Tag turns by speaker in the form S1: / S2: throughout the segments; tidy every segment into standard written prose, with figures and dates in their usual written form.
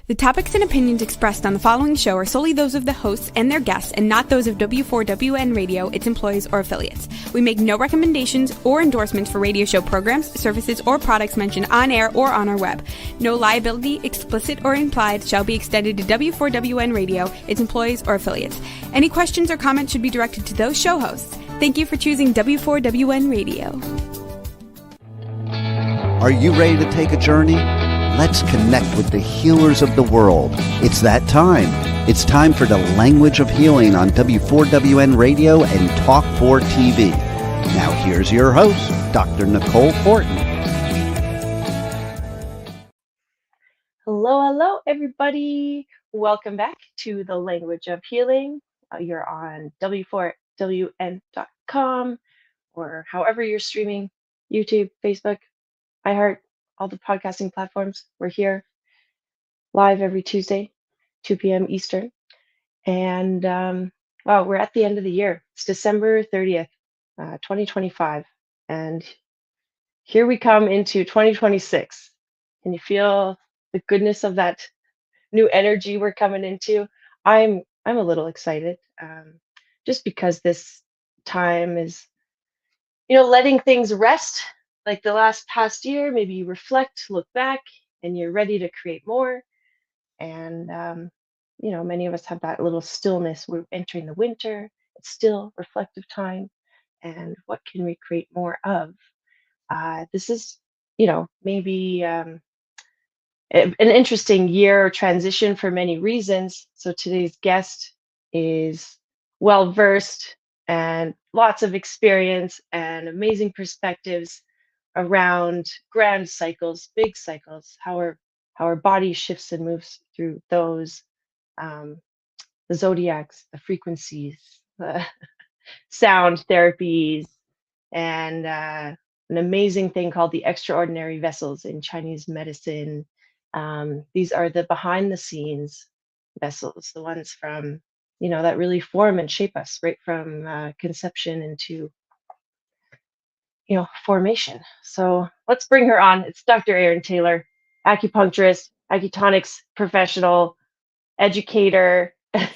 S1: The topics and opinions expressed on the following show are solely those of the hosts and their guests and not those of W4WN Radio, its employees, or affiliates. We make no recommendations or endorsements for radio show programs, services, or products mentioned on air or on our web. No liability, explicit or implied, shall be extended to W4WN Radio, its employees, or affiliates. Any questions or comments should be directed to those show hosts. Thank you for choosing W4WN Radio.
S2: Are you ready to take a journey? Let's connect with the healers of the world. It's that time. It's time for the Language of Healing on W4WN Radio and Talk 4 TV. Now here's your host, Dr. Nicole Fortin.
S3: Hello, everybody. Welcome back to the Language of Healing. You're on W4WN.com or however you're streaming, YouTube, Facebook, iHeart, all the podcasting platforms. We're here live every Tuesday, 2 p.m. Eastern. And wow, we're at the end of the year. It's December 30th, 2025. And here we come into 2026. Can you feel the goodness of that new energy we're coming into? I'm a little excited, just because this time is, letting things rest. Like the past year, maybe you reflect, look back, and you're ready to create more. And, many of us have that little stillness. We're entering the winter. It's still reflective time. And what can we create more of? This is, maybe an interesting year transition for many reasons. So today's guest is well-versed and lots of experience and amazing perspectives around grand cycles, big cycles, how our body shifts and moves through those, the zodiacs, the frequencies, the sound therapies, and an amazing thing called the extraordinary vessels in Chinese medicine. These are the behind the scenes vessels, the ones from, that really form and shape us right from conception into formation. So let's bring her on. It's Dr. Erin Taylor, acupuncturist, Acutonics professional, educator. Yeah,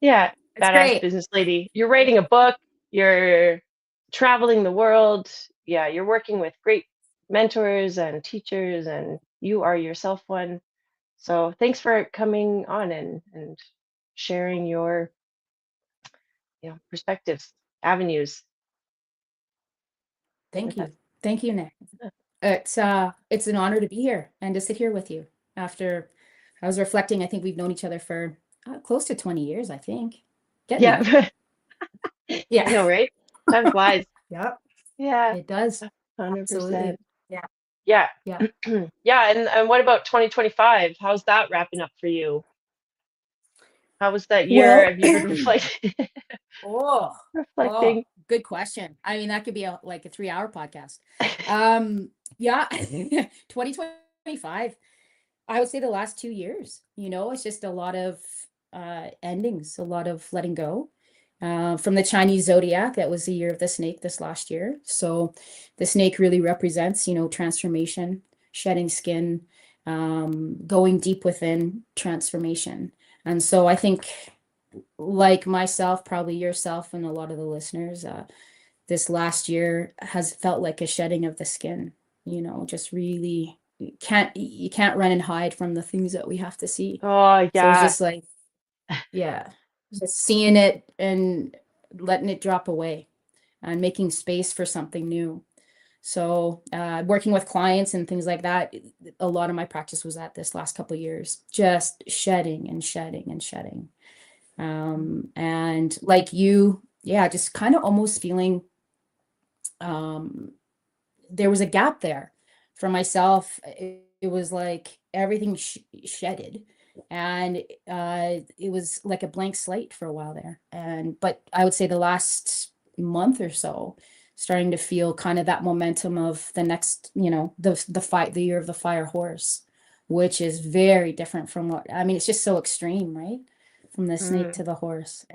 S4: That's
S3: badass
S4: great.
S3: business lady. You're writing a book, you're traveling the world. Yeah, you're working with great mentors and teachers, and you are yourself one. So thanks for coming on and sharing your perspectives, avenues.
S4: Thank you, Nick. It's an honor to be here and to sit here with you. After I was reflecting, I think we've known each other for close to 20 years. I think.
S3: Yeah.
S4: Yeah.
S3: I know, right? Time flies.
S4: Yep.
S3: Yeah.
S4: It does.
S3: 100%.
S4: Absolutely.
S3: Yeah.
S4: Yeah.
S3: Yeah. And what about 2025? How's that wrapping up for you? How was that year?
S4: Well,
S3: Have you been reflecting? Reflecting.
S4: Good question. I mean, that could be a 3-hour podcast. Yeah, 2025. I would say the last 2 years. It's just a lot of endings, a lot of letting go. From the Chinese Zodiac, that was the year of the snake this last year. So the snake really represents, transformation, shedding skin, going deep within, transformation. And so I think, like myself, probably yourself and a lot of the listeners, this last year has felt like a shedding of the skin, just really you can't run and hide from the things that we have to see.
S3: Oh, yeah.
S4: So it's just like, just seeing it and letting it drop away and making space for something new. So working with clients and things like that, a lot of my practice was at this last couple of years, just shedding and shedding and shedding. And like you, just kind of almost feeling there was a gap there for myself. It was like everything shedded, and it was like a blank slate for a while there. But I would say the last month or so, starting to feel kind of that momentum of the next, the year of the fire horse, which is very different from it's just so extreme, right? From the snake to the horse,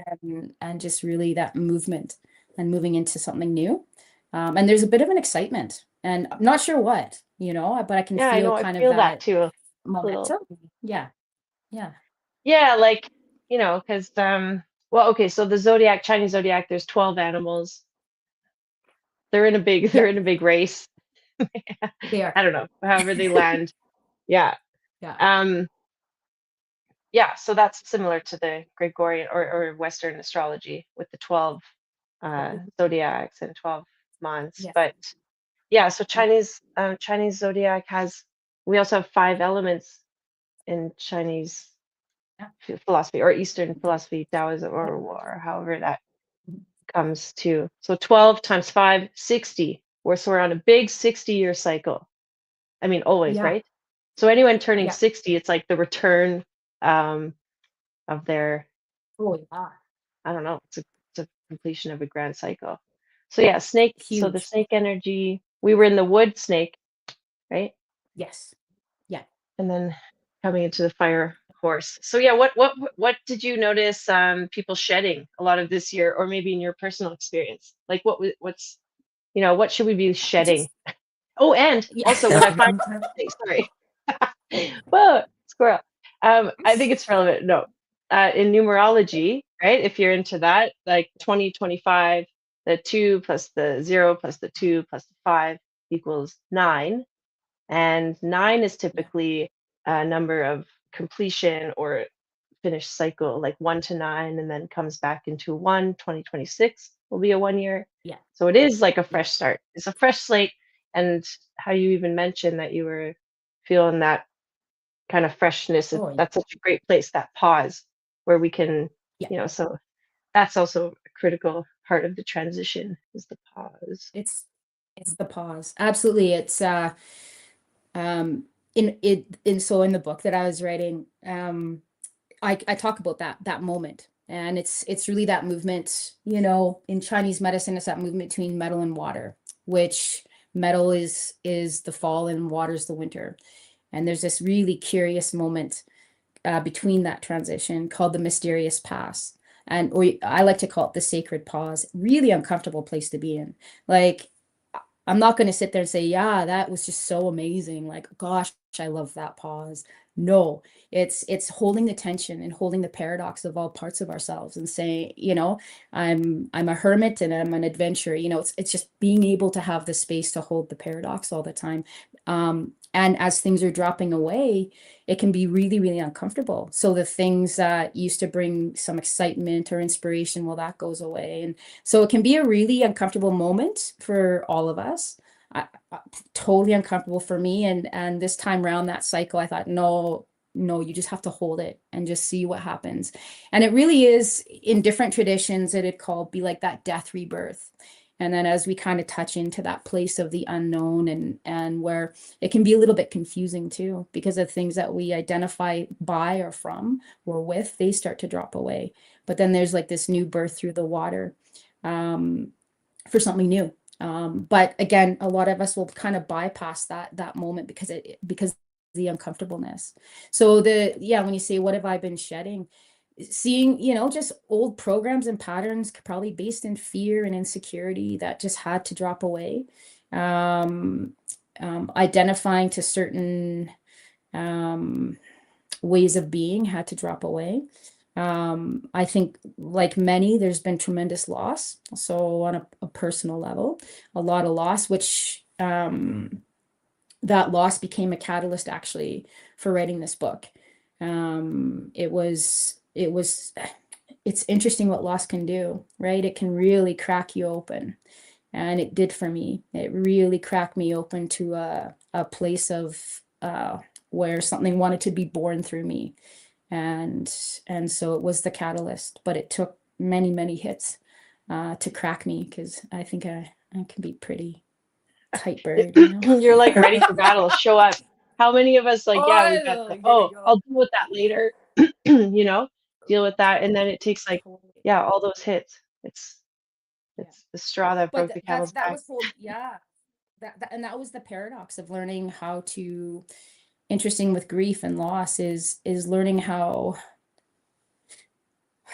S4: and just really that movement and moving into something new. And there's a bit of an excitement and I'm not sure what, but I can
S3: Yeah, I know.
S4: feel
S3: I
S4: kind of
S3: feel that
S4: that
S3: too. A little.
S4: momentum. Yeah. Yeah.
S3: Yeah, like, because well, okay, so the zodiac, Chinese zodiac, there's 12 animals. They're in a big they're
S4: Yeah.
S3: in a big race.
S4: They are.
S3: I don't know, however they land. Yeah.
S4: Yeah.
S3: Um, yeah, so that's similar to the Gregorian or Western astrology with the 12 zodiacs and 12 months.
S4: Yes.
S3: But yeah, so
S4: Yeah.
S3: Chinese zodiac we also have 5 elements in Chinese
S4: Yeah.
S3: philosophy or Eastern philosophy, Taoism,
S4: Yeah.
S3: or however that
S4: Mhm.
S3: comes to. So 12 times 5, 60. So we're on a big 60-year cycle. I mean, always,
S4: Yeah.
S3: right? So anyone turning
S4: Yeah.
S3: 60, it's like the return um, of their,
S4: Oh, yeah.
S3: I don't know, it's a completion of a grand cycle. So yeah, snake. So the
S4: Huge.
S3: snake energy, we were in the wood snake, right?
S4: Yes. Yeah.
S3: And then coming into the fire horse. So yeah, what did you notice people shedding a lot of this year, or maybe in your personal experience? Like what's what should we be shedding?
S4: Just,
S3: Oh, and
S4: yeah.
S3: also what I find sorry. Whoa, squirrel. I think it's relevant. No, in numerology, right? If you're into that, like 2025, the 2 plus the 0 plus the 2 plus the 5 equals 9. And 9 is
S4: Yeah.
S3: typically a number of completion or finished cycle, like 1 to 9, and then comes back into 1. 2026 will be a 1 year.
S4: Yeah.
S3: So it is like a
S4: Yeah.
S3: fresh start. It's a fresh slate. And how you even mentioned that you were feeling that kind of freshness,
S4: Oh, yeah.
S3: that's such a great place, that pause where we can,
S4: Yeah.
S3: so that's also a critical part of the transition is the pause.
S4: It's the pause. Absolutely. It's um in the book that I was writing, I talk about that moment, and it's really that movement, in Chinese medicine. It's that movement between metal and water, which metal is the fall and water is the winter. And there's this really curious moment between that transition called the mysterious pass. Or I like to call it the sacred pause. Really uncomfortable place to be in. Like, I'm not going to sit there and say, yeah, that was just so amazing. Like, gosh, I love that pause. No, it's holding the tension and holding the paradox of all parts of ourselves and saying, I'm a hermit and I'm an adventurer. It's just being able to have the space to hold the paradox all the time. And as things are dropping away, it can be really, really uncomfortable. So the things that used to bring some excitement or inspiration, well, that goes away. And so it can be a really uncomfortable moment for all of us. Totally uncomfortable for me. And this time around that cycle, I thought, no, you just have to hold it and just see what happens. And it really is, in different traditions, it'd be like that death rebirth. And then as we kind of touch into that place of the unknown, and where it can be a little bit confusing too, because of things that we identify by or from or with, they start to drop away. But then there's like this new birth through the water for something new. But again, a lot of us will kind of bypass that moment because the uncomfortableness. So when you say, what have I been shedding? Seeing, just old programs and patterns probably based in fear and insecurity that just had to drop away. Identifying to certain ways of being had to drop away. I think, like many, there's been tremendous loss. So on a personal level, a lot of loss, which that loss became a catalyst actually for writing this book. It's interesting what loss can do, right? It can really crack you open. And it did for me. It really cracked me open to a place of where something wanted to be born through me. And so it was the catalyst, but it took many, many hits to crack me, because I think I can be pretty tight bird,
S3: You're like ready for battle, show up. How many of us, like, yeah, we got
S4: Oh, here we go.
S3: I'll deal with that later, deal with that. And then it takes like,
S4: Totally.
S3: yeah, all those hits. It's
S4: Yeah.
S3: the straw that broke
S4: But
S3: the camel's
S4: that
S3: back.
S4: was yeah. That was the paradox of learning how to, interesting with grief and loss, is learning how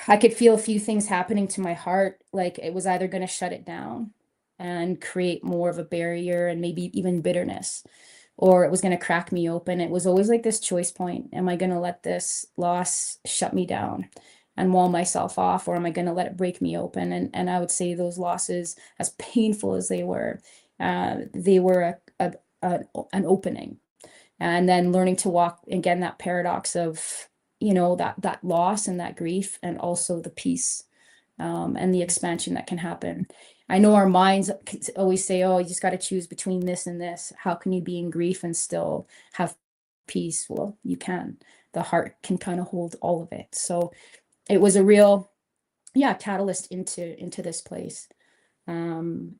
S4: I could feel a few things happening to my heart, like it was either going to shut it down and create more of a barrier and maybe even bitterness, or it was going to crack me open. It was always like this choice point. Am I going to let this loss shut me down and wall myself off, or am I going to let it break me open? And I would say those losses, as painful as they were an opening. And then learning to walk, again, that paradox of, that loss and that grief, and also the peace, and the expansion that can happen. I know our minds always say, oh, you just got to choose between this and this. How can you be in grief and still have peace? Well, you can. The heart can kind of hold all of it. So it was a real, catalyst into this place. And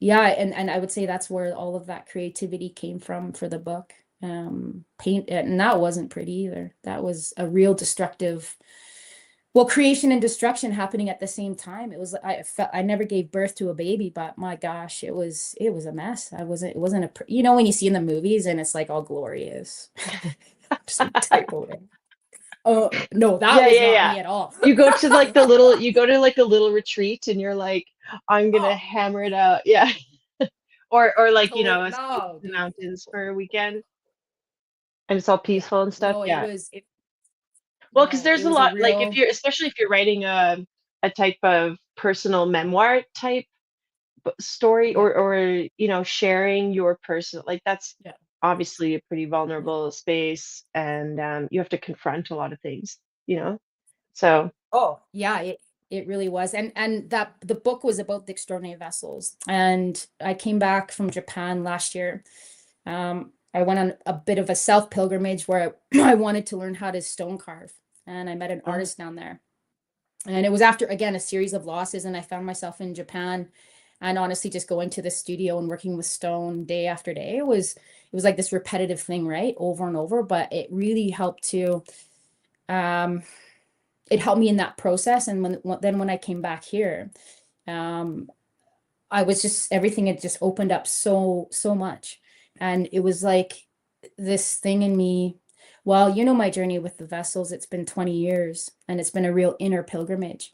S4: I would say that's where all of that creativity came from for the book. Paint, and that wasn't pretty either. That was a real destructive, creation and destruction happening at the same time. It was, I never gave birth to a baby, but my gosh, it was a mess. It wasn't when you see in the movies and it's like all glorious. Just like type of it. Oh no, that was not me at all.
S3: You go to like a little retreat and you're like, I'm gonna hammer it out. Yeah. or like, the mountains for a weekend and it's all peaceful and stuff.
S4: No,
S3: Yeah.
S4: Well,
S3: because there's a lot, like especially if you're writing a type of personal memoir type story, or sharing your personal, like that's obviously a pretty vulnerable space, and you have to confront a lot of things, so.
S4: Oh yeah, it really was. And that the book was about the extraordinary vessels. And I came back from Japan last year. I went on a bit of a self pilgrimage where I wanted to learn how to stone carve, and I met an artist down there. And it was after, again, a series of losses, and I found myself in Japan, and honestly just going to the studio and working with stone day after day. It was like this repetitive thing, right? Over and over, but it really helped to it helped me in that process. And when I came back here, I was just, everything had just opened up so much. And it was like this thing in me. Well, my journey with the vessels, it's been 20 years and it's been a real inner pilgrimage.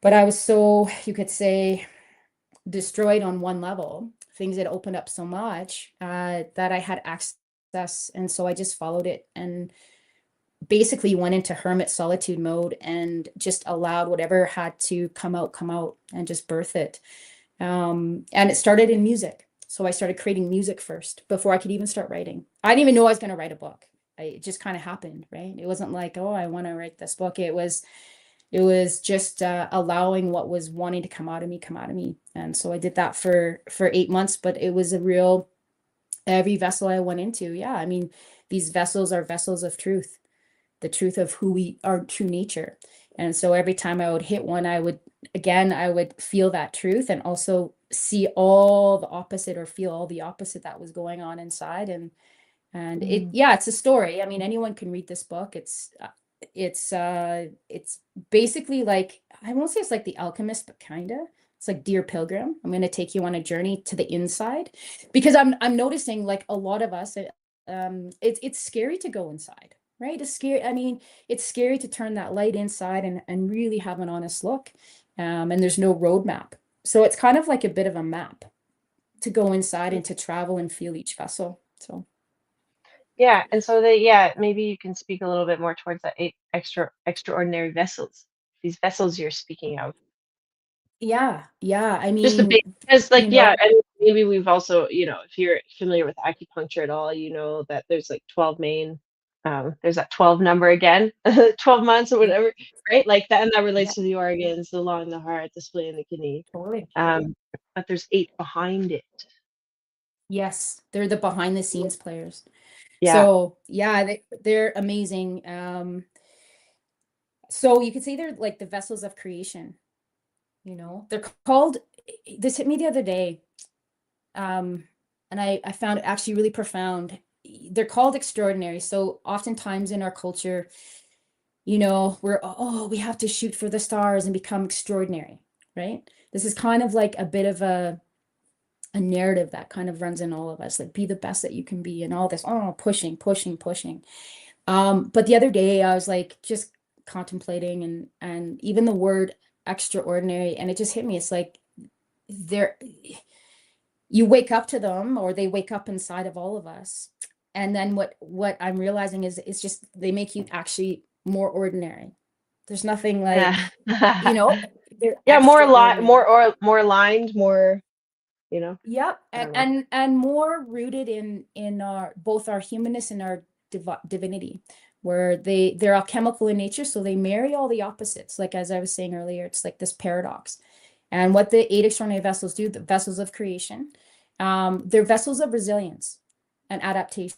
S4: But I was so, you could say, destroyed on one level. Things had opened up so much that I had access. And so I just followed it and basically went into hermit solitude mode and just allowed whatever had to come out and just birth it. And it started in music. So I started creating music first before I could even start writing. I didn't even know I was going to write a book. It just kind of happened, right? It wasn't like, oh, I want to write this book. It was just allowing what was wanting to come out of me. And so I did that for 8 months, but it was every vessel I went into. Yeah. I mean, these vessels are vessels of truth, the truth of who we are, true nature. And so every time I would hit one, I would feel that truth and also see all the opposite, or feel all the opposite that was going on inside. And it's a story. I mean, anyone can read this book. It's basically like, I won't say it's like The Alchemist, but kinda. It's like Dear Pilgrim. I'm going to take you on a journey to the inside, because I'm noticing, like, a lot of us, it's scary to go inside, right? It's scary. I mean, it's scary to turn that light inside and really have an honest look. And there's no roadmap. So it's kind of like a bit of a map to go inside and to travel and feel each vessel. So.
S3: Yeah, and so maybe you can speak a little bit more towards that 8 extraordinary vessels. These vessels you're speaking of.
S4: Yeah. I mean,
S3: just because, like, and maybe we've also, if you're familiar with acupuncture at all, that there's like 12 main. There's that 12 number again, 12 months or whatever, right? Like that, and that relates to the organs, the lung, the heart, the spleen, the kidney.
S4: Totally.
S3: But there's 8 behind it.
S4: Yes, they're the behind the scenes players.
S3: Yeah.
S4: So they're amazing. So you could say they're like the vessels of creation. They're called. This hit me the other day, and I found it actually really profound. They're called extraordinary. So oftentimes in our culture, we have to shoot for the stars and become extraordinary, right? This is kind of like a bit of a narrative that kind of runs in all of us, like be the best that you can be and all this, pushing. But the other day I was like just contemplating and even the word extraordinary, and it just hit me. It's like they're you wake up to them, or they wake up inside of all of us. And then what I'm realizing is it's just they make you actually more ordinary. There's nothing like, you
S3: Yeah.
S4: know, they're
S3: Yeah,
S4: extraordinary.
S3: more aligned, more,
S4: Yep,
S3: I
S4: and
S3: don't know.
S4: and more rooted in our both our humanness and our divinity, where they're alchemical in nature, so they marry all the opposites. Like as I was saying earlier, it's like this paradox. And what the eight extraordinary vessels do, the vessels of creation, they're vessels of resilience and adaptation.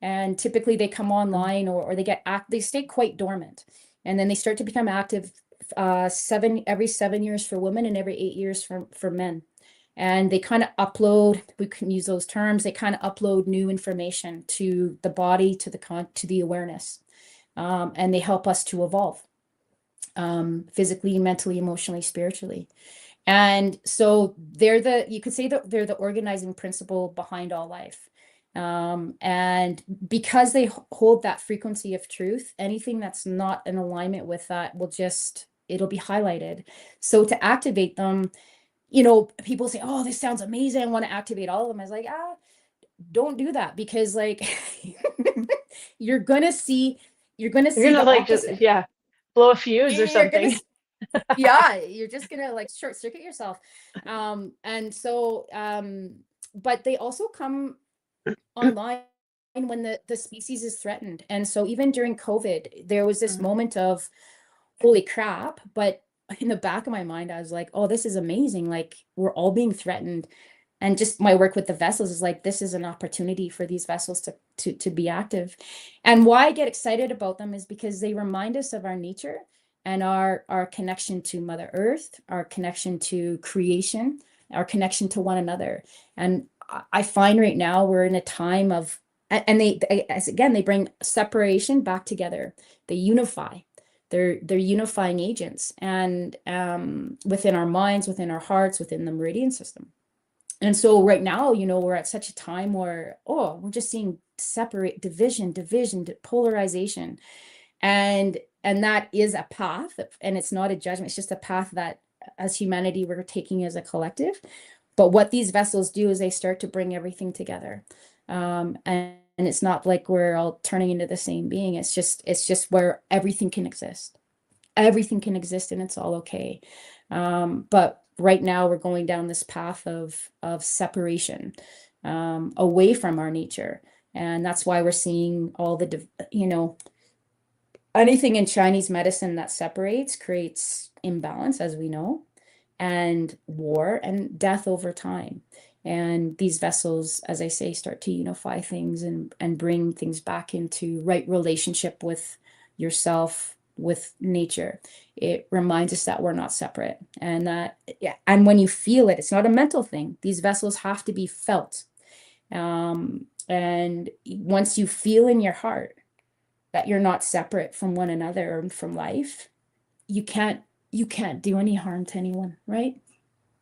S4: And typically they come online, or they stay quite dormant, and then they start to become active every 7 years for women and every 8 years for men. And they kind of upload, we can use those terms, they kind of upload new information to the body, to the awareness. And they help us to evolve, physically, mentally, emotionally, spiritually. And so you could say that they're the organizing principle behind all life. And because they hold that frequency of truth, anything that's not in alignment with that it'll be highlighted. So to activate them, people say, "Oh, this sounds amazing. I want to activate all of them." I was like, don't do that, because like you're gonna see
S3: You're
S4: the
S3: gonna like just,
S4: opposite.
S3: yeah, blow a fuse or
S4: You're gonna
S3: something.
S4: yeah, you're just gonna like short circuit yourself. And so but they also come online when the species is threatened. And so even during COVID, there was this moment of holy crap, but in the back of my mind, I was like, oh, this is amazing. Like, we're all being threatened. And just my work with the vessels is like, this is an opportunity for these vessels to be active. And why I get excited about them is because they remind us of our nature and our connection to Mother Earth, our connection to creation, our connection to one another. And I find right now we're in a time of, and they bring separation back together. They unify. They're unifying agents, and within our minds, within our hearts, within the meridian system. And so right now, we're at such a time where, we're just seeing division, polarization. And that is a path, and it's not a judgment. It's just a path that as humanity, we're taking as a collective. But what these vessels do is they start to bring everything together. And it's not like we're all turning into the same being. It's just where everything can exist. Everything can exist, and it's all okay. But right now we're going down this path of separation, away from our nature. And that's why we're seeing all the, anything in Chinese medicine that separates creates imbalance, as we know, and war and death over time. And these vessels, as I say, start to unify things and bring things back into right relationship with yourself, with nature. It reminds us that we're not separate, and that, yeah, and when you feel it, it's not a mental thing. These vessels have to be felt. And once you feel in your heart that you're not separate from one another and from life, you can't do any harm to anyone, right?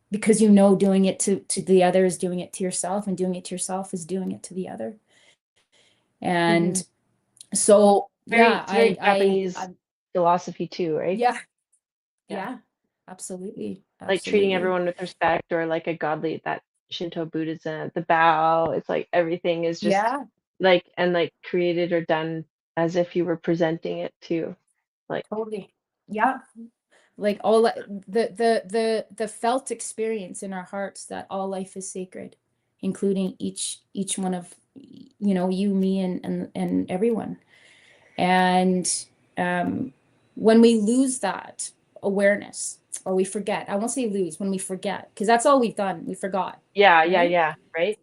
S4: Because doing it to the other is doing it to yourself, and doing it to yourself is doing it to the other. And so yeah,
S3: It's very Japanese
S4: I
S3: philosophy too, right?
S4: yeah,
S3: Yeah.
S4: yeah, absolutely,
S3: Like treating
S4: absolutely.
S3: everyone with respect, or like a godly, that Shinto Buddhism, the bow. It's like everything is just
S4: Yeah,
S3: like created or done as if you were presenting it to, like,
S4: totally. Yeah, like the felt experience in our hearts that all life is sacred, including each one of, you, me, and everyone. And when we lose that awareness, or we forget, I won't say lose, when we forget, because that's all we've done, we forgot, right?
S3: yeah, right?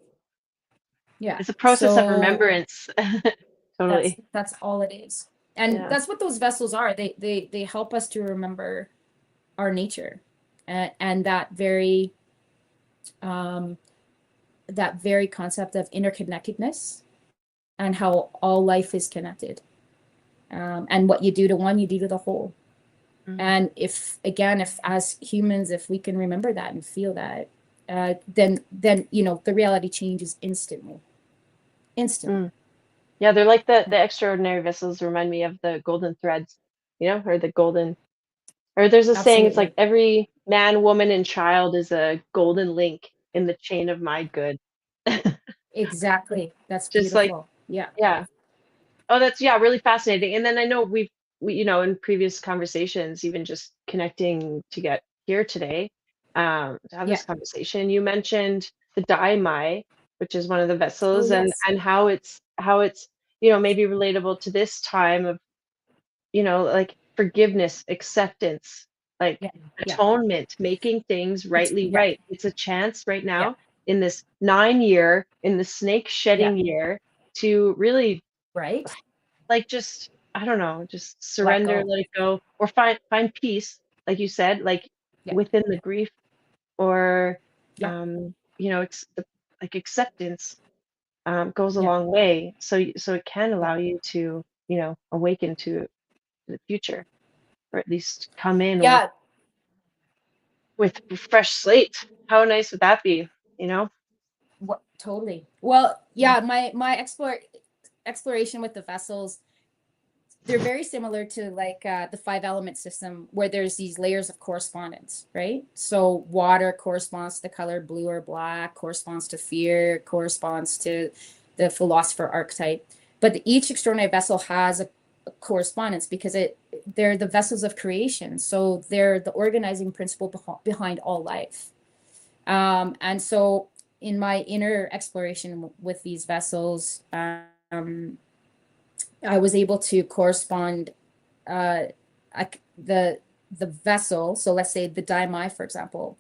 S4: Yeah.
S3: It's a process of
S4: So
S3: remembrance.
S4: that's
S3: Totally.
S4: that's all it is. And
S3: Yeah.
S4: that's what those vessels are. They help us to remember our nature, and um that very concept of interconnectedness, and how all life is connected. And what you do to one, you do to the whole. And if as humans, if we can remember that and feel that, then the reality changes instantly.
S3: Mm. Yeah, they're like the extraordinary vessels remind me of the golden threads, or the golden Or there's a saying, it's like
S4: Absolutely.
S3: every man, woman, and child is a golden link in the chain of my good.
S4: Exactly. That's
S3: Just like,
S4: beautiful. Yeah.
S3: yeah. Oh, that's, yeah, really fascinating. And then I know we, in previous conversations, even just connecting to get here today, to have
S4: Yeah.
S3: this conversation, you mentioned the Dai Mai, which is one of the
S4: Oh,
S3: vessels,
S4: yes.
S3: and how it's, maybe relatable to this time of, like forgiveness, acceptance, like
S4: Yeah. Yeah.
S3: atonement, making things rightly
S4: Yeah.
S3: right. It's a chance right
S4: Yeah.
S3: now in this 9 year, in the snake
S4: Yeah.
S3: shedding year, to really,
S4: Right.
S3: like, just, I don't know, just
S4: Let
S3: surrender,
S4: go.
S3: let it go, or find peace, like you said, like
S4: Yeah.
S3: within the grief, or
S4: Yeah.
S3: like acceptance goes a
S4: Yeah.
S3: long way. So it can
S4: Yeah.
S3: allow you to, awaken to the future, or at least come in with
S4: Yeah.
S3: a fresh slate. How nice would that be? You know?
S4: What, totally. Well,
S3: Yeah.
S4: yeah, my exploration with the vessels, they're very similar to like the five element system where there's these layers of correspondence, right? So water corresponds to the color blue or black, corresponds to fear, corresponds to the philosopher archetype. But each extraordinary vessel has a correspondence because they're the vessels of creation. So they're the organizing principle behind all life. And so in my inner exploration with these vessels, I was able to correspond uh, the vessel. So let's say the Dai Mai, for example,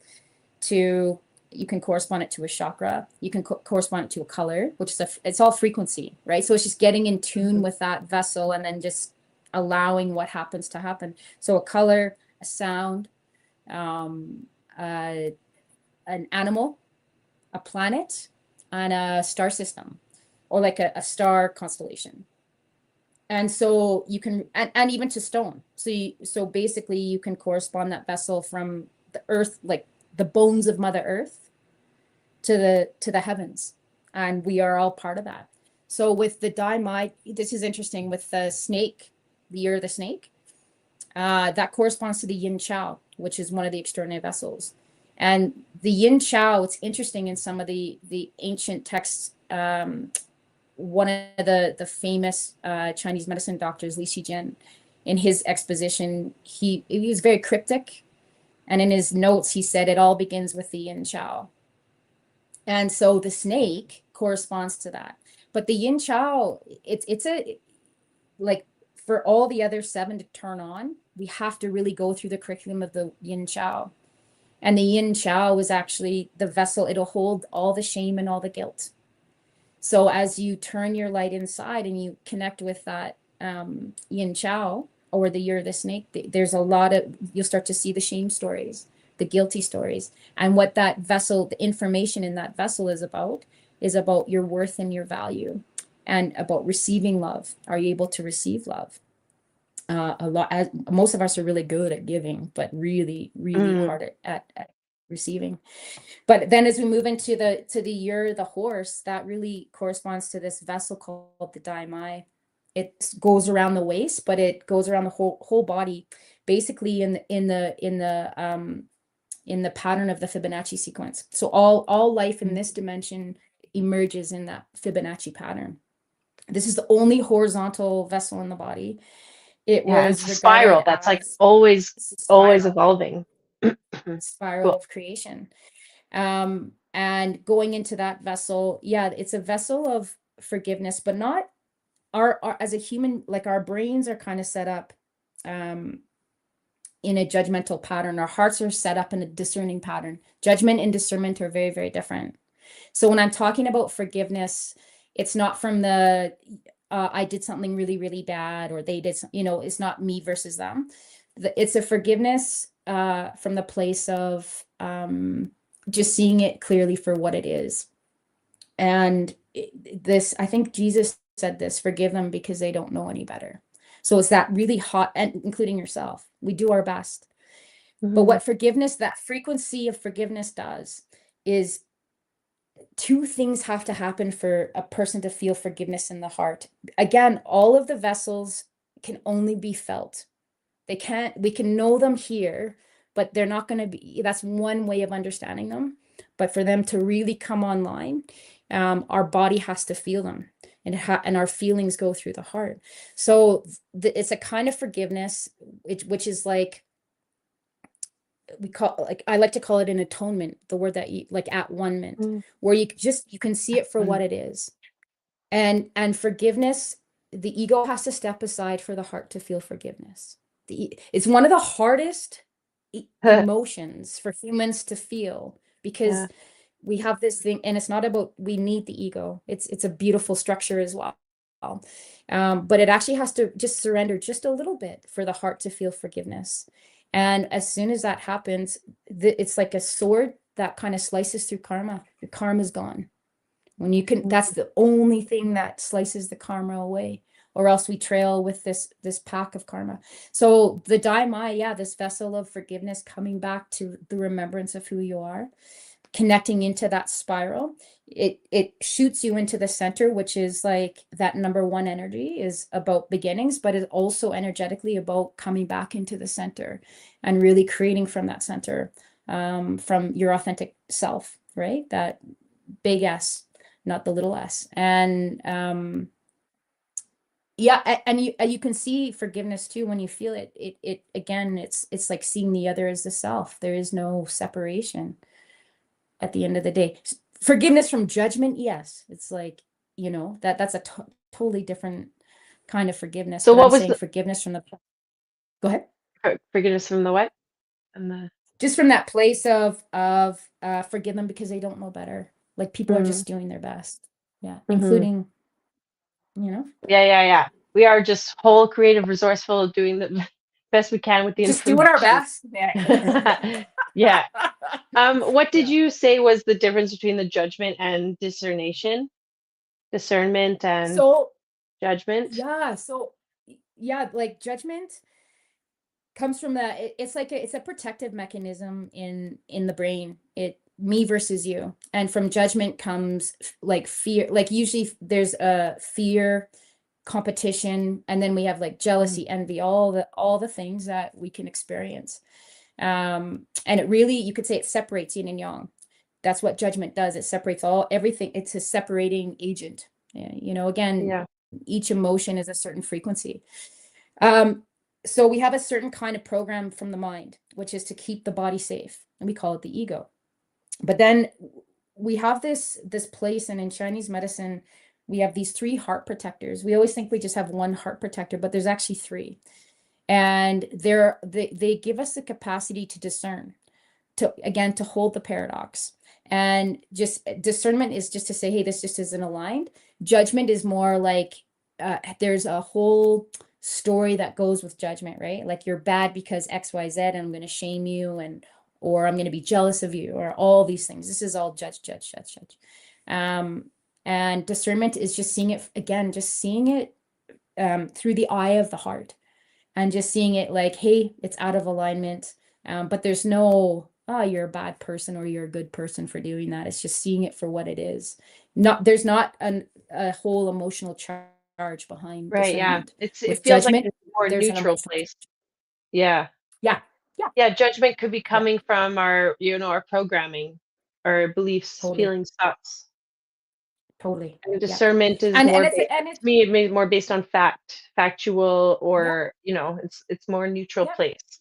S4: to you can correspond it to a chakra. You can correspond it to a color, which is it's all frequency, right? So it's just getting in tune
S3: Mhm.
S4: with that vessel and then just allowing what happens to happen. So a color, a sound, um, uh, an animal, a planet, and a star system, or like a star constellation. And so you can, and even to stone. So basically you can correspond that vessel from the earth, like the bones of Mother Earth, to the heavens. And we are all part of that. So with the Dai Mai, this is interesting with the snake, the year of the snake, that corresponds to the yin chao, which is one of the extraordinary vessels. And the yin chao, it's interesting in some of the ancient texts. One of the famous Chinese medicine doctors, Li Shijin, in his exposition, he was very cryptic, and in his notes he said it all begins with the yin chao, and so the snake corresponds to that. But the yin chao, it's a like for all the other seven to turn on, we have to really go through the curriculum of the yin chao. And the yin chao is actually the vessel, it'll hold all the shame and all the guilt. So as you turn your light inside and you connect with that yin chao or the year of the snake, there's a lot of, you'll start to see the shame stories, the guilty stories. And what that vessel, the information in that vessel is about your worth and your value and about receiving love. Are you able to receive love? A lot, as most of us are really good at giving, but really, really
S3: Mm.
S4: hard at receiving. But then as we move into the year of the horse, that really corresponds to this vessel called the Dai Mai. It goes around the waist, but it goes around the whole body, basically in the pattern of the Fibonacci sequence. So all life in this dimension emerges in that Fibonacci pattern. This is the only horizontal vessel in the body. It
S3: Yeah,
S4: was
S3: it's a
S4: regarded
S3: spiral that's like
S4: as
S3: always
S4: spiral,
S3: evolving.
S4: spiral
S3: Cool.
S4: of creation. And going into that vessel, yeah, it's a vessel of forgiveness, but not our as a human, like our brains are kind of set up in a judgmental pattern. Our hearts are set up in a discerning pattern. Judgment and discernment are very, very different. So when I'm talking about forgiveness, it's not from the I did something really, really bad, or they did, it's not me versus them. It's a forgiveness from the place of just seeing it clearly for what it is. And this, I think Jesus said this, forgive them because they don't know any better. So it's that really hot, and including yourself, we do our best. But
S3: Mhm.
S4: what forgiveness, that frequency of forgiveness does is two things have to happen for a person to feel forgiveness in the heart. Again, all of the vessels can only be felt. They can't, we can know them here, but they're not going to be, that's one way of understanding them. But for them to really come online, our body has to feel them, and our feelings go through the heart. So it's a kind of forgiveness, which is like, I like to call it an atonement, the word that you like, at one mint, where you can see it for what it is. And forgiveness, the ego has to step aside for the heart to feel forgiveness. It's one of the hardest emotions for humans to feel, because we have this thing, and it's not about, we need the ego. It's a beautiful structure as well. But it actually has to just surrender just a little bit for the heart to feel forgiveness. And as soon as that happens, it's like a sword that kind of slices through karma. The karma's gone. When you can, that's the only thing that slices the karma away, or else we trail with this pack of karma. So the Dai Mai, this vessel of forgiveness, coming back to the remembrance of who you are, connecting into that spiral, it shoots you into the center, which is like that number one energy is about beginnings, but is also energetically about coming back into the center and really creating from that center, from your authentic self, right? That big S, not the little s. And and you can see forgiveness too when you feel it. It again, it's like seeing the other as the self. There is no separation at the end of the day. Forgiveness from judgment, yes, it's like, that's a totally different kind of forgiveness.
S3: So
S4: But
S3: what
S4: I'm
S3: was
S4: saying
S3: the
S4: forgiveness from the, go ahead.
S3: forgiveness from the what? And the
S4: Just from that place of forgive them because they don't know better. Like people are just doing their best. Yeah, including,
S3: Yeah. We are just whole, creative, resourceful, doing the best we can with the
S4: just doing our
S3: information.
S4: best. Yeah.
S3: Yeah. What did you say was the difference between the judgment and discernment? Discernment and
S4: So
S3: judgment?
S4: like judgment comes from it's like it's a protective mechanism in the brain. Me versus you. And from judgment comes like fear. Like usually there's a fear, competition, and then we have like jealousy, envy, all the things that we can experience. And it really, you could say it separates yin and yang. That's what judgment does. It separates everything. It's a separating agent. Again, each emotion is a certain frequency. So we have a certain kind of program from the mind, which is to keep the body safe, and we call it the ego. But then we have this place, and in Chinese medicine, we have these 3 heart protectors. We always think we just have 1 heart protector, but there's actually 3. And they give us the capacity to discern, to hold the paradox. And just discernment is just to say, hey, this just isn't aligned. Judgment is more like there's a whole story that goes with judgment, right? Like you're bad because XYZ, and I'm going to shame you, or I'm going to be jealous of you, or all these things. This is all judge. And discernment is just seeing it again, through the eye of the heart, and just seeing it like, hey, it's out of alignment. But there's no, you're a bad person or you're a good person for doing that. It's just seeing it for what it is. There's not a whole emotional charge behind
S3: Right, yeah.
S4: discernment.
S3: It
S4: With
S3: feels like
S4: judgment,
S3: it's a more
S4: there's an
S3: neutral
S4: emotional
S3: place.
S4: charge.
S3: Yeah.
S4: Yeah.
S3: Yeah, judgment could be coming from our, our programming, our beliefs,
S4: Totally.
S3: feelings, thoughts.
S4: Totally.
S3: And
S4: Yeah.
S3: discernment is
S4: And
S3: more
S4: it's
S3: based,
S4: and it's
S3: to me, it may more based on factual,
S4: yeah,
S3: or, it's more neutral
S4: yeah,
S3: place,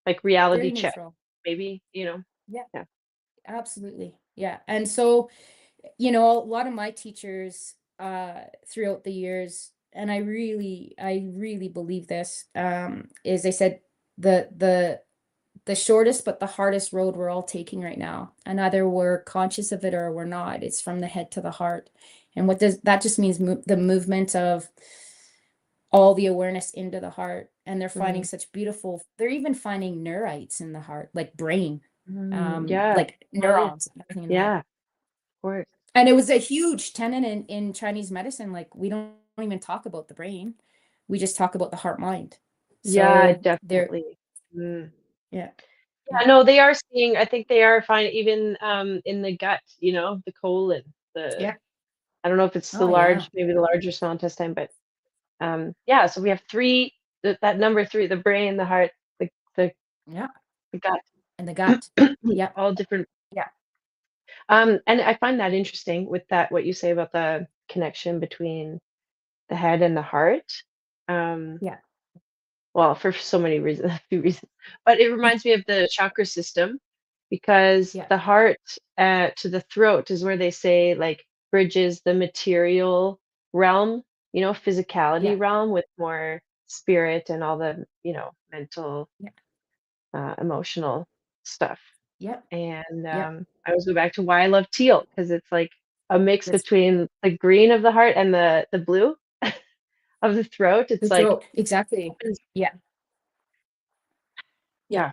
S3: like reality
S4: very
S3: check,
S4: neutral.
S3: maybe,
S4: Yeah,
S3: Yeah.
S4: absolutely. Yeah. And so, a lot of my teachers throughout the years, and I really believe this, is they said the shortest but the hardest road we're all taking right now, and either we're conscious of it or we're not. It's from the head to the heart. And what does that just means? The movement of all the awareness into the heart. And they're finding they're even finding neurites in the heart, like brain,
S3: Yeah.
S4: like neurons, everything in the heart.
S3: Yeah, of course.
S4: And it was a huge tenet in Chinese medicine. Like we don't even talk about the brain. We just talk about the heart mind.
S3: Yeah,
S4: So they're,
S3: definitely. Mm.
S4: yeah.
S3: Yeah, no, they are seeing, I think they are finding even in the gut, the colon,
S4: Yeah.
S3: I don't know if it's
S4: Oh, yeah.
S3: maybe the larger small intestine, but yeah, so we have three that number three, the brain, the heart, the
S4: Yeah.
S3: the gut,
S4: And the gut. Yep.
S3: all different.
S4: Yeah.
S3: And I find that interesting with that, what you say about the connection between the head and the heart. Um,
S4: Yeah.
S3: well, for so many reasons, a few reasons, but it reminds me of the chakra system because
S4: Yeah.
S3: the heart to the throat is where they say like bridges the material realm, physicality
S4: Yeah.
S3: realm with more spirit and all the, mental,
S4: Yeah.
S3: emotional stuff.
S4: Yep.
S3: And
S4: Yep.
S3: I always go back to why I love teal because it's like a mix
S4: That's
S3: between the green of the heart and the blue of the throat.
S4: the
S3: It's like
S4: throat. Exactly.
S3: opens,
S4: Yeah. Yeah.
S3: yeah,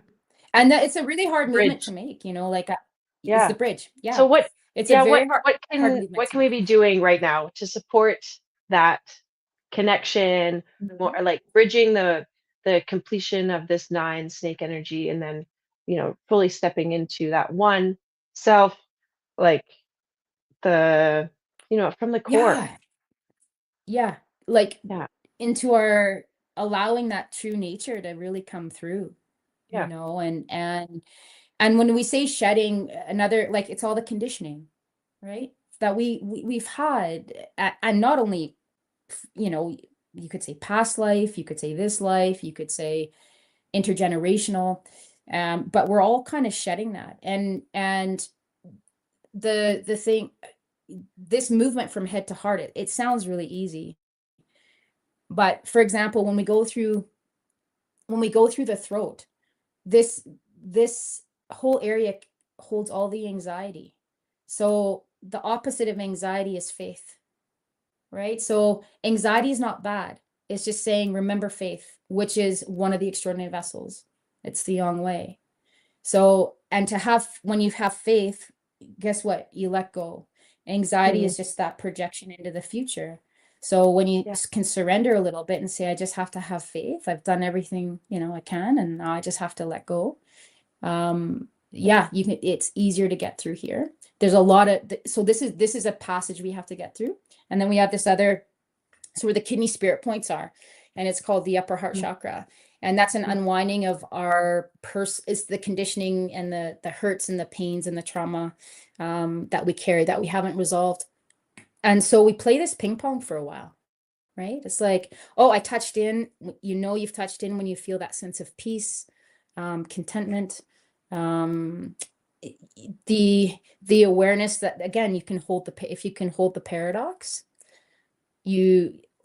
S4: And that it's a really hard movement to
S3: bridge.
S4: make, like it's the
S3: Yeah.
S4: bridge.
S3: So
S4: Yeah.
S3: what
S4: It's a
S3: yeah,
S4: very hard movement
S3: what
S4: to
S3: can we
S4: make.
S3: be doing right now to support that connection, more
S4: Mhm.
S3: or like bridging the completion of this nine snake energy and then, fully stepping into that one self, like the, from the core.
S4: Yeah. Yeah. Like
S3: Yeah.
S4: into our allowing that true nature to really come through,
S3: Yeah.
S4: and when we say shedding, another like it's all the conditioning, right? That we've had, and not only, you know, you could say past life, you could say this life, you could say intergenerational, but we're all kind of shedding that, and the thing, this movement from head to heart, it sounds really easy, but for example, when we go through the throat, this whole area holds all the anxiety. So the opposite of anxiety is faith, right? So anxiety is not bad. It's just saying, remember faith, which is one of the extraordinary vessels. It's the yang way. So, and to have, when you have faith, guess what? You let go. Anxiety
S3: Mhm.
S4: is just that projection into the future. So when you
S3: Yeah.
S4: can surrender a little bit and say, I just have to have faith. I've done everything, I can, and now I just have to let go. Yeah, it's easier to get through here. There's a lot of, so this is a passage we have to get through. And then we have this other, so where the kidney spirit points are, and it's called the upper heart
S3: Mhm.
S4: chakra. And that's an
S3: Mhm.
S4: unwinding of our it's the conditioning and the hurts and the pains and the trauma that we carry that we haven't resolved. And so we play this ping pong for a while, right? It's like, oh, I touched in. You've touched in when you feel that sense of peace, contentment, um, the awareness that, again, you can hold if you can hold the paradox,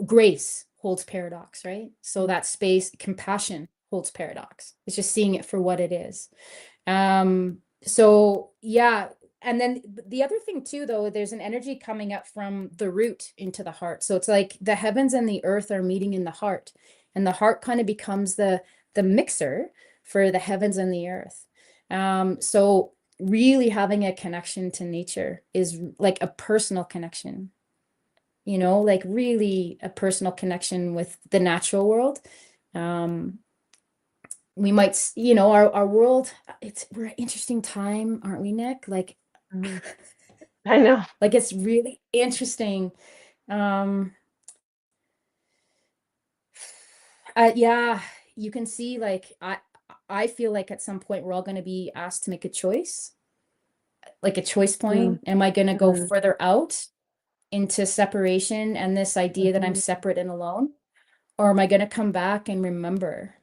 S4: grace holds paradox, right? So that space, compassion holds paradox. It's just seeing it for what it is. So yeah. And then the other thing too, though, there's an energy coming up from the root into the heart. So it's like the heavens and the earth are meeting in the heart, and the heart kind of becomes the mixer for the heavens and the earth. So really having a connection to nature is like a personal connection, like really a personal connection with the natural world. We might, our world, we're an interesting time, aren't we, Nick? Like,
S3: Mhm. I know.
S4: like it's really interesting. Um, yeah, you can see, like, I feel like at some point we're all going to be asked to make a choice, like a choice
S3: Mm.
S4: point. Am I going to go
S3: Mhm.
S4: further out into separation and this idea that I'm
S3: Mhm.
S4: separate and alone? Or am I going to come back and remember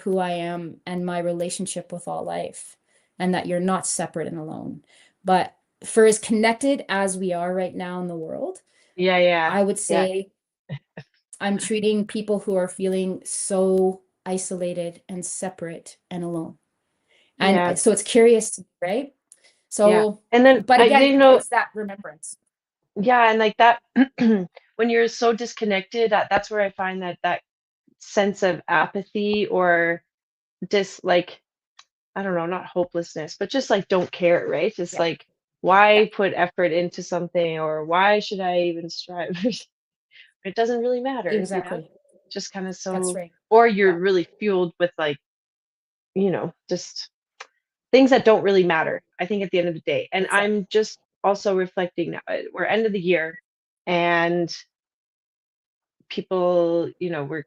S4: who I am and my relationship with all life, and that you're not separate and alone? But for as connected as we are right now in the world,
S3: Yeah, yeah.
S4: I would
S3: Yeah.
S4: say I'm treating people who are feeling so isolated and separate and alone.
S3: Yeah.
S4: And so it's curious, right?
S3: Yeah.
S4: So,
S3: And then
S4: but
S3: I
S4: again,
S3: didn't know,
S4: it's that remembrance.
S3: yeah, and like that when you're so disconnected, that's where I find that sense of apathy or like I don't know, not hopelessness, but just like don't care, right? Just
S4: Yeah,
S3: like
S4: yeah,
S3: why put effort into something or why should I even strive? It doesn't really matter,
S4: exactly.
S3: Just kind of
S4: That's
S3: so,
S4: right.
S3: or you're
S4: Yeah,
S3: really fueled with like, just things that don't really matter, I think at the end of the day. And
S4: exactly.
S3: I'm just also reflecting now, we're end of the year and people, we're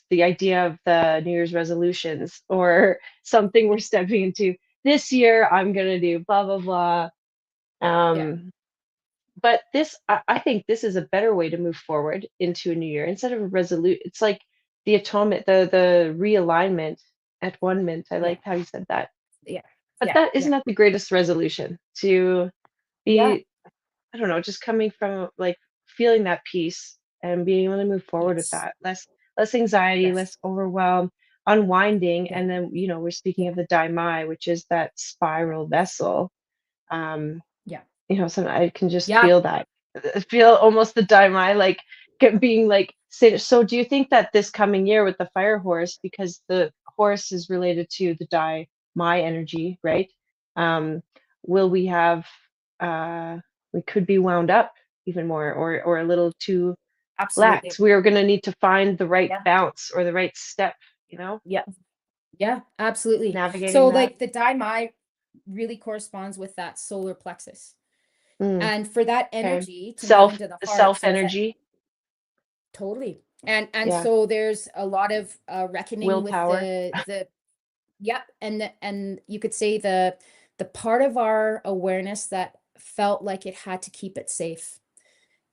S3: the idea of the New Year's resolutions or something we're stepping into. This year I'm gonna do blah blah blah.
S4: Yeah.
S3: But I think this is a better way to move forward into a new year instead of a resolute. It's like the atonement, the realignment, at one mint. I
S4: Yeah.
S3: like how you said that.
S4: Yeah.
S3: But
S4: Yeah.
S3: that isn't
S4: Yeah.
S3: that the greatest resolution to
S4: Yeah.
S3: be, I don't know, just coming from like feeling that peace and being able to move forward with
S4: Yes.
S3: that. Less anxiety,
S4: Yes.
S3: less overwhelm, unwinding.
S4: Yeah.
S3: And then, we're speaking
S4: Yeah.
S3: of the Dai Mai, which is that spiral vessel. Um,
S4: Yeah.
S3: so I can just
S4: Yeah.
S3: feel that, feel almost the Dai Mai, like being like, so do you think that this coming year with the fire horse, because the horse is related to the Dai Mai energy, right? Um, will we have, we could be wound up even more, or a little too
S4: Absolutely.
S3: lax. We are going to need to find the right
S4: Yeah.
S3: bounce or the right step,
S4: Yeah. Yeah. Absolutely. So
S3: navigating that.
S4: like the Dai Mai really corresponds with that solar plexus.
S3: Mm,
S4: And for that
S3: okay.
S4: energy to move into the
S3: The
S4: heart,
S3: self
S4: so it's that
S3: energy.
S4: totally. And
S3: Yeah.
S4: so there's a lot of reckoning with
S3: Willpower.
S4: the yep, and you could say the part of our awareness that felt like it had to keep it safe.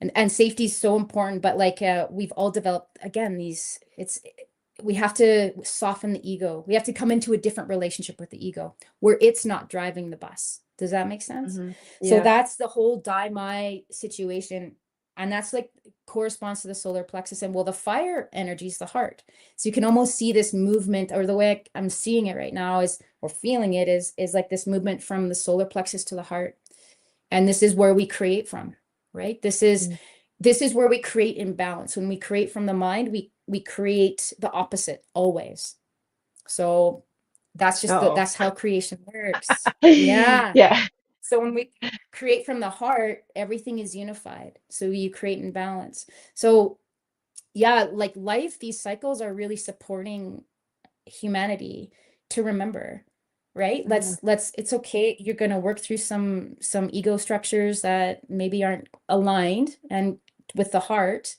S4: And safety is so important, but like we've all developed again these we have to soften the ego. We have to come into a different relationship with the ego where it's not driving the bus. Does that make sense?
S3: Hmm.
S4: So
S3: Yeah.
S4: that's the whole Dai Mai situation. And that's like corresponds to the solar plexus. And well, the fire energy is the heart. So you can almost see this movement, or the way I'm seeing it right now is, or feeling it is like this movement from the solar plexus to the heart. And this is where we create from, right? This is where we create imbalance. When we create from the mind, we create the opposite always. So that's just
S3: Oh.
S4: that's how creation works. Yeah.
S3: Yeah.
S4: So when we create from the heart, everything is unified. So you create in balance. So yeah, like life, these cycles are really supporting humanity to remember, right?
S3: Yeah.
S4: Let's it's okay. You're going to work through some ego structures that maybe aren't aligned and with the heart.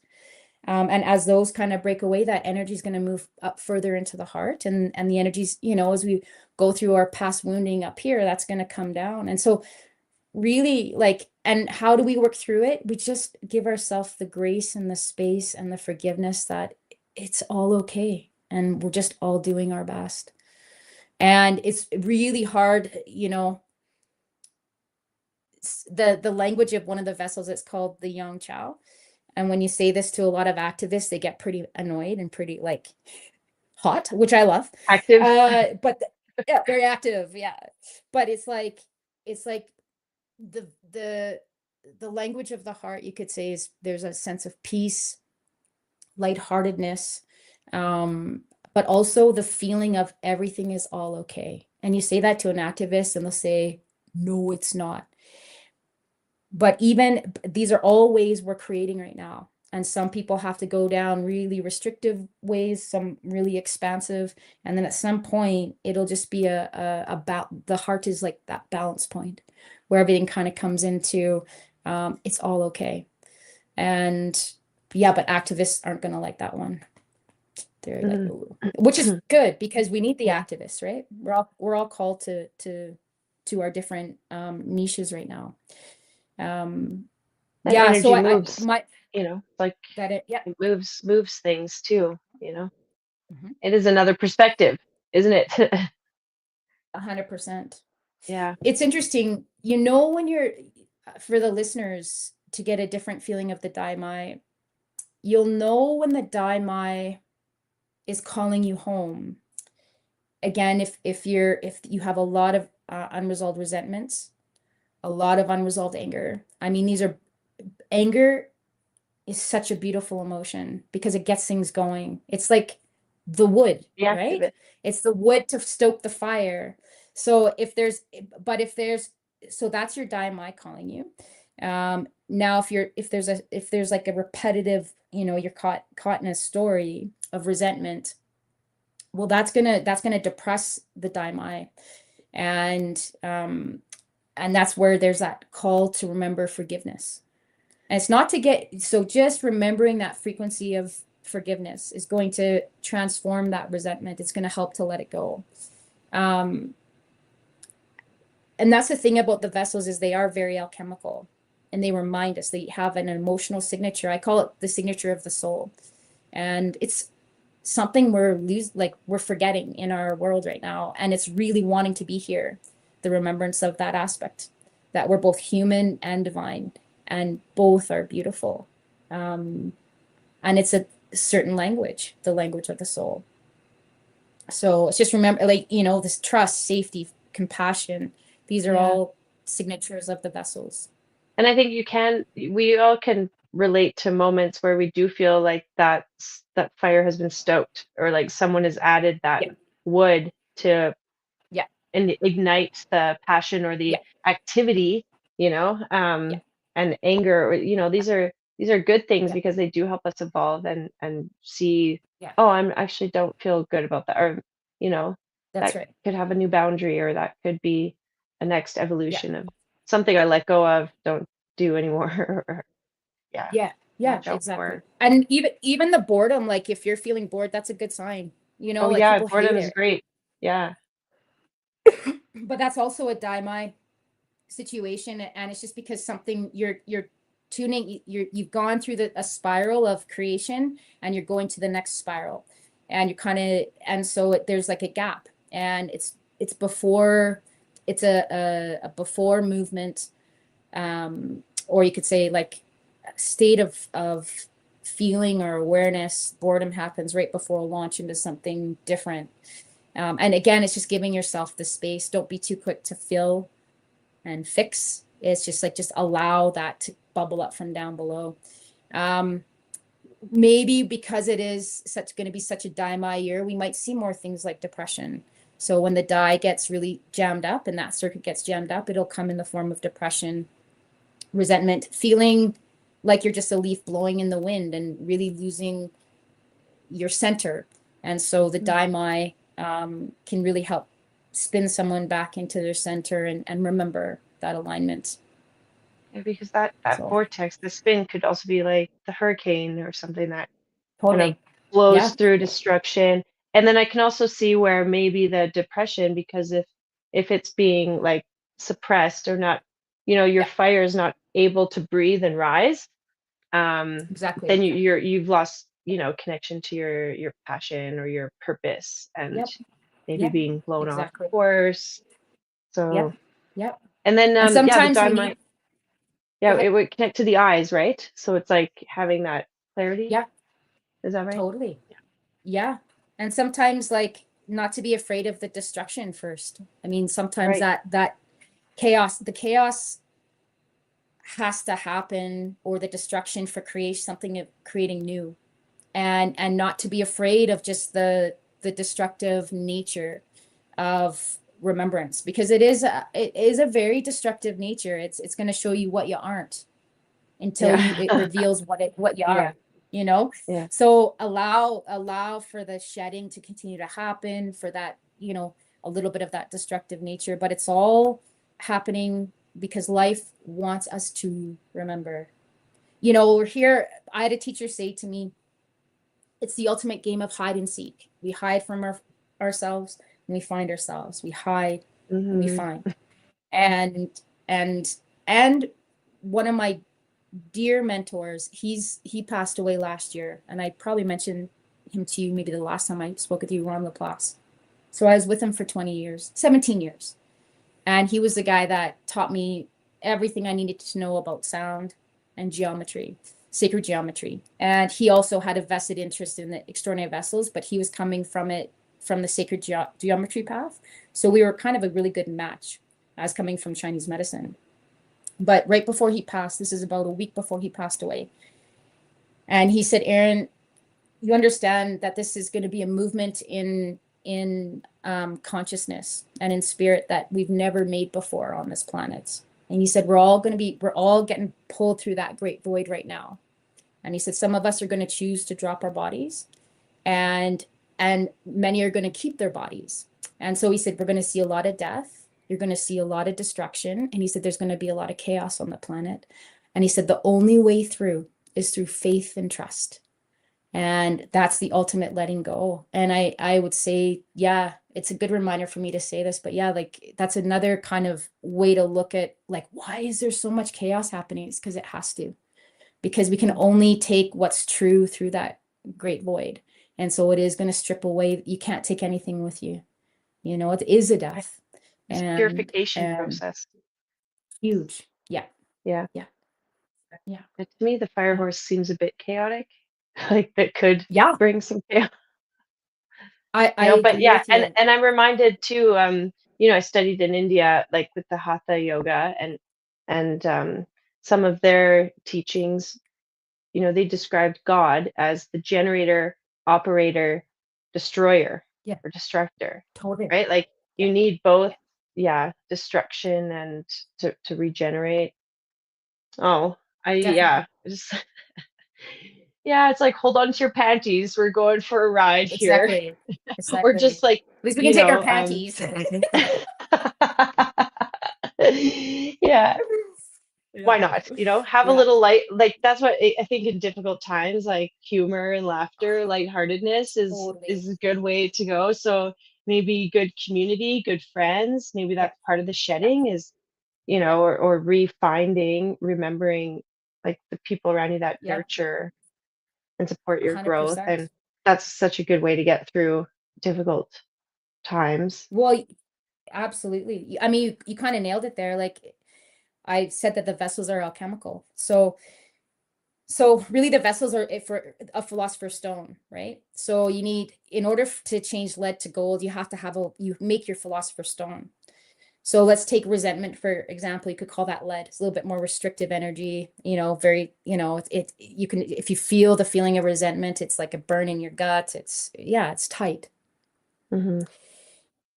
S4: And as those kind of break away, that energy is going to move up further into the heart, and the energies, as we go through our past wounding up here, that's going to come down. And so really like, and how do we work through it? We just give ourselves the grace and the space and the forgiveness that it's all okay. And we're just all doing our best. And it's really hard, the language of one of the vessels, it's called the Yang Chao. And when you say this to a lot of activists, they get pretty annoyed and pretty like hot, which I love.
S3: Active.
S4: But yeah, very active. Yeah. But it's like the language of the heart, you could say, is there's a sense of peace, lightheartedness, but also the feeling of everything is all okay. And you say that to an activist and they'll say, no, it's not. But even these are all ways we're creating right now. And some people have to go down really restrictive ways, some really expansive. And then at some point, it'll just be about the heart is like that balance point where everything kind of comes into it's all okay. And yeah, but activists aren't going to like that one. They're like, ooh. Which is good because we need the activists, right? We're all called to our different niches right now.
S3: That
S4: Yeah, so
S3: energy moves, like
S4: that
S3: it moves things too,
S4: Mhm.
S3: It is another perspective, isn't it?
S4: 100%.
S3: Yeah.
S4: It's interesting, when you're, for the listeners to get a different feeling of the Dai Mai, you'll know when the Dai Mai is calling you home. Again, if you have a lot of unresolved resentments, a lot of unresolved anger. I mean, anger is such a beautiful emotion because it gets things going. It's like the wood, right?
S3: Deactivate.
S4: It's the wood to stoke the fire. So so that's your Dai Mai calling you. Now if there's like a repetitive, you're caught in a story of resentment, well, that's gonna depress the Dai Mai. And that's where there's that call to remember forgiveness. And it's not to get, so just remembering that frequency of forgiveness, is going to transform that resentment. It's going to help to let it go. And that's the thing about the vessels, is they are very alchemical, and they remind us, they have an emotional signature. I call it the signature of the soul. And it's something we're forgetting in our world right now. And it's really wanting to be here. The remembrance of that aspect, that we're both human and divine, and both are beautiful. And it's a certain language, the language of the soul. So it's just remember, like, this trust, safety, compassion, these are all signatures of the vessels.
S3: And I think we all can relate to moments where we do feel like that fire has been stoked, or like someone has added that wood to and ignite the passion or the activity, and anger. These are good things because they do help us evolve and see, oh, I actually don't feel good about that, or
S4: That's
S3: that
S4: right.
S3: could have a new boundary, or that could be a next evolution of something I let go of, don't do anymore.
S4: Exactly. And even the boredom, like if you're feeling bored, that's a good sign.
S3: Oh
S4: like
S3: yeah,
S4: people
S3: boredom
S4: hate
S3: is
S4: it.
S3: great. Yeah.
S4: But that's also a Dai Mai situation, and it's just because something you're tuning, you've gone through a spiral of creation, and you're going to the next spiral, and you're and so there's like a gap, and it's before, it's a before movement, or you could say like a state of feeling or awareness. Boredom happens right before a launch into something different. And again, it's just giving yourself the space. Don't be too quick to fill and fix. It's just allow that to bubble up from down below. Maybe because it is going to be such a Dai Mai year, we might see more things like depression. So when the Dai gets really jammed up and that circuit gets jammed up, it'll come in the form of depression, resentment, feeling like you're just a leaf blowing in the wind and really losing your center. And so the Dai Mai can really help spin someone back into their center and remember that alignment.
S3: Yeah, because that vortex, the spin, could also be like the hurricane or something that kind of blows through destruction. And then I can also see where maybe the depression, because if it's being like suppressed or not, your fire is not able to breathe and rise,
S4: exactly,
S3: then you've lost, connection to your passion or your purpose, and maybe being blown off course. So and then
S4: and sometimes
S3: the Dai Mai, it would connect to the eyes, right? So it's like having that clarity. Is that right?
S4: Totally. Yeah. And sometimes, like, not to be afraid of the destruction first. I mean, sometimes that chaos, the chaos has to happen, or the destruction, for creating new, and not to be afraid of just the destructive nature of remembrance, because it is a very destructive nature. It's going to show you what you aren't until it reveals what you are. So allow for the shedding to continue to happen, for that, a little bit of that destructive nature, but it's all happening because life wants us to remember. We're here. I had a teacher say to me, it's the ultimate game of hide and seek. We hide from ourselves, and we find ourselves. We hide and we find. And one of my dear mentors, he passed away last year, and I probably mentioned him to you maybe the last time I spoke with you, Ron Laplace. So I was with him for 17 years. And he was the guy that taught me everything I needed to know about sound and geometry, sacred geometry. And he also had a vested interest in the extraordinary vessels, but he was coming from the sacred geometry path. So we were kind of a really good match. I was coming from Chinese medicine. But right before he passed, this is about a week before he passed away, and he said, Erin, you understand that this is going to be a movement in consciousness and in spirit that we've never made before on this planet. And he said, we're all getting pulled through that great void right now. And he said, some of us are going to choose to drop our bodies, and many are going to keep their bodies. And so he said, we're going to see a lot of death. You're going to see a lot of destruction. And he said, there's going to be a lot of chaos on the planet. And he said, the only way through is through faith and trust. And that's the ultimate letting go. And I would say, yeah, it's a good reminder for me to say this, but yeah, like that's another kind of way to look at like, why is there so much chaos happening? It's because it has to, because we can only take what's true through that great void. And so it is going to strip away. You can't take anything with you. You know, it is a death.
S3: It's a
S4: And
S3: purification process.
S4: huge. Yeah.
S3: Yeah.
S4: Yeah. Yeah.
S3: And to me, the fire
S4: Yeah.
S3: horse seems a bit chaotic, like that could
S4: Yeah.
S3: bring some chaos.
S4: I
S3: But
S4: agree
S3: yeah,
S4: with you.
S3: and I'm reminded too, I studied in India, like with the Hatha yoga and some of their teachings, they described God as the generator, operator, destroyer,
S4: Yeah.
S3: or destructor,
S4: Totally.
S3: right? Like
S4: Yeah.
S3: you need both, destruction and to regenerate. Oh,
S4: Definitely.
S3: just yeah, it's like hold on to your panties. We're going for a ride here.
S4: Exactly.
S3: Or
S4: Exactly.
S3: just like,
S4: At least we can
S3: you
S4: take our
S3: know,
S4: panties.
S3: yeah, why
S4: Yeah.
S3: not? Have a
S4: Yeah.
S3: little light. Like that's what I think in difficult times, like humor and laughter, lightheartedness
S4: Totally.
S3: is a good way to go. So maybe good community, good friends. Maybe
S4: Yeah.
S3: that's part of the
S4: Yeah.
S3: shedding is, or refinding, remembering like the people around you that
S4: Yeah.
S3: nurture and support your growth.
S4: 100%.
S3: And that's such a good way to get through difficult times.
S4: Well, absolutely. I mean, you kind of nailed it there. Like I said that the vessels are alchemical. So really the vessels are for a philosopher's stone, right? So you need, in order to change lead to gold, you have to you make your philosopher's stone. So let's take resentment, for example. You could call that lead. It's a little bit more restrictive energy, very, you can, if you feel the feeling of resentment, it's like a burn in your gut. It's tight.
S3: Hmm.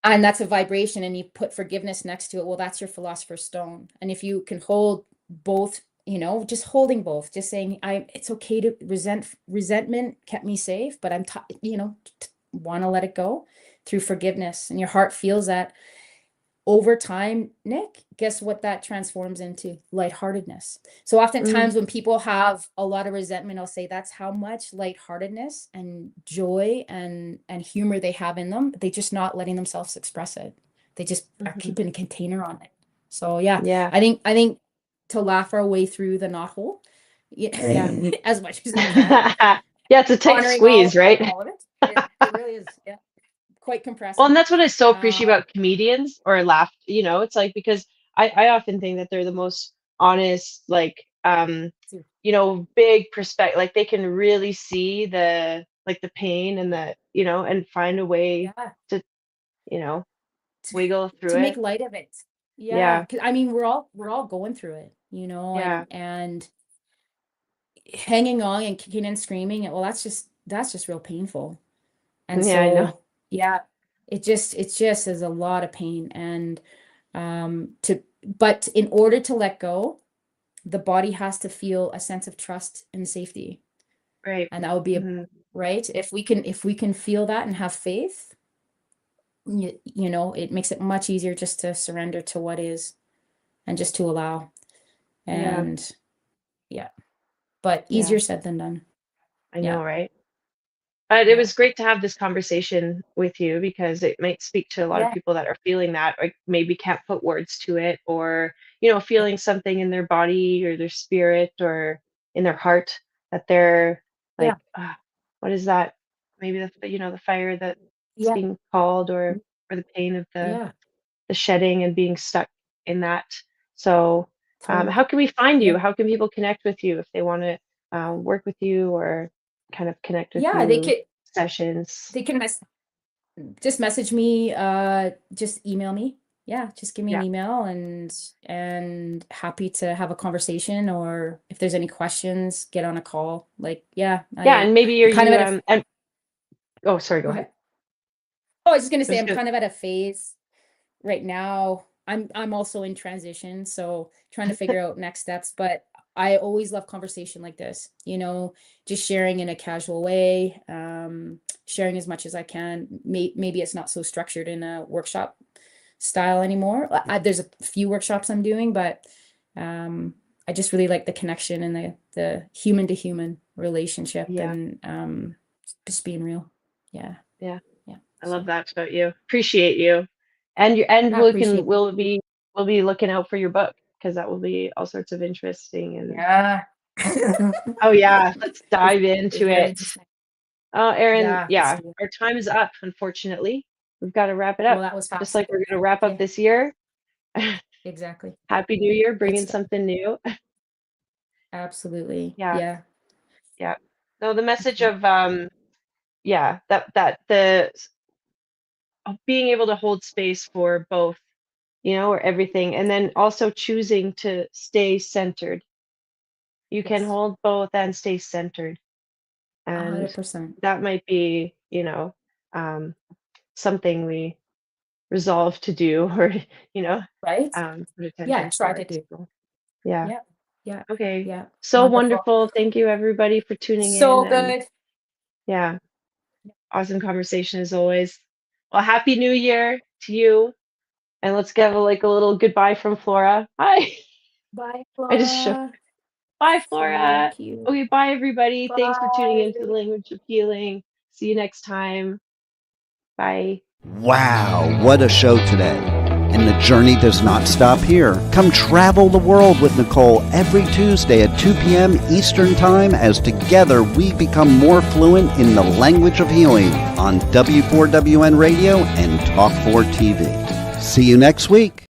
S4: And that's a vibration, and you put forgiveness next to it. Well, that's your philosopher's stone. And if you can hold both, just holding both, just saying, it's okay to resentment kept me safe, but I'm, want to let it go through forgiveness. And your heart feels that over time, Nick, guess what that transforms into? Lightheartedness. So oftentimes when people have a lot of resentment, I'll say that's how much lightheartedness and joy and humor they have in them. They're just not letting themselves express it. They just are keeping a container on it. So yeah,
S3: Yeah.
S4: I think to laugh our way through the knothole,
S3: Yeah.
S4: as much as we can,
S3: Yeah, it's a tight
S4: honoring
S3: squeeze, right?
S4: all of it. It really is, yeah, quite
S3: Well, and
S4: compressing.
S3: that's what I so appreciate
S4: Uh,
S3: about comedians or laugh, it's like because I often think that they're the most honest, like big perspective, like they can really see the pain and and find a way
S4: yeah.
S3: to, you know, wiggle through
S4: To make
S3: it.
S4: light of it. Yeah,
S3: Yeah.
S4: 'cause I mean we're all going through it,
S3: Yeah.
S4: and hanging on and kicking and screaming. Well, that's just real painful. And
S3: Yeah, I know.
S4: so yeah, it just is a lot of pain. And but in order to let go, the body has to feel a sense of trust and safety.
S3: Right.
S4: And that would be
S3: Hmm.
S4: right. If we can feel that and have faith, it makes it much easier just to surrender to what is and just to allow.
S3: Yeah.
S4: And yeah, but
S3: Yeah.
S4: easier said than done.
S3: I know,
S4: Yeah.
S3: right? But it
S4: Yeah.
S3: was great to have this conversation with you because it might speak to a lot of
S4: Yeah.
S3: people that are feeling that, or maybe can't put words to it, or,
S4: Yeah.
S3: feeling something in their body or their spirit or in their heart that they're
S4: Yeah.
S3: like, what is that? Maybe the fire that's
S4: Yeah.
S3: being called, or the pain of
S4: Yeah.
S3: the shedding and being stuck in that. So, how
S4: Totally.
S3: can we find
S4: Yeah.
S3: you? How can people connect with you if they want to work with you or kind of connect with
S4: Yeah. They
S3: you,
S4: could,
S3: sessions?
S4: they can just message me, just email me. Yeah. Just give me an
S3: Yeah.
S4: email, and happy to have a conversation, or if there's any questions, get on a call. Like, yeah,
S3: Yeah, and maybe
S4: I'm
S3: you're
S4: kind of
S3: you
S4: at a,
S3: and oh, sorry, go
S4: go
S3: ahead.
S4: ahead. Oh, I was just going to
S3: I
S4: say,
S3: was
S4: I'm
S3: gonna,
S4: kind of at a phase right now. I'm also in transition, so trying to figure out next steps. But I always love conversation like this, just sharing in a casual way, sharing as much as I can. Maybe it's not so structured in a workshop style anymore. There's a few workshops I'm doing, but I just really like the connection and the human to human relationship
S3: Yeah.
S4: and just being real. Yeah.
S3: Yeah.
S4: Yeah.
S3: I love that about you. Appreciate you. And
S4: I appreciate
S3: we'll be looking out for your book, because that will be all sorts of interesting and
S4: Yeah.
S3: oh yeah, let's dive
S4: It's
S3: into
S4: very
S3: it.
S4: interesting.
S3: Oh, Erin,
S4: Yeah.
S3: yeah,
S4: So,
S3: our time is up, unfortunately. We've got to wrap it
S4: well,
S3: up.
S4: that was
S3: Just like
S4: fast.
S3: we're going to wrap up
S4: Yeah,
S3: this year.
S4: exactly.
S3: Happy New Year, bringing
S4: It's
S3: something new.
S4: absolutely.
S3: Yeah,
S4: Yeah.
S3: yeah. So the message
S4: Okay.
S3: of yeah, that the of being able to hold space for both, or everything, and then also choosing to stay centered. You can
S4: Yes.
S3: hold both and stay centered. And
S4: 100%.
S3: that might be, um, something we resolve to do, or, you know,
S4: Right?
S3: put
S4: Yeah.
S3: attention
S4: Try to
S3: towards.
S4: do.
S3: So, yeah.
S4: Yeah. Yeah.
S3: Okay.
S4: Yeah.
S3: So
S4: Wonderful.
S3: wonderful. Thank you, everybody, for tuning in.
S4: So
S3: And
S4: good.
S3: yeah, awesome conversation as always. Well, happy New Year to you. And let's give a little goodbye from Flora. Hi.
S4: Bye,
S3: I just shook.
S4: Flora.
S3: Bye,
S4: So
S3: Flora.
S4: cute.
S3: Okay, bye, everybody. Thanks for tuning
S4: Bye.
S3: into the Language of Healing. See you next time. Bye.
S2: Wow, what a show today. And the journey does not stop here. Come travel the world with Nicole every Tuesday at 2 p.m. Eastern Time as together we become more fluent in the language of healing on W4WN Radio and Talk4 TV. See you next week.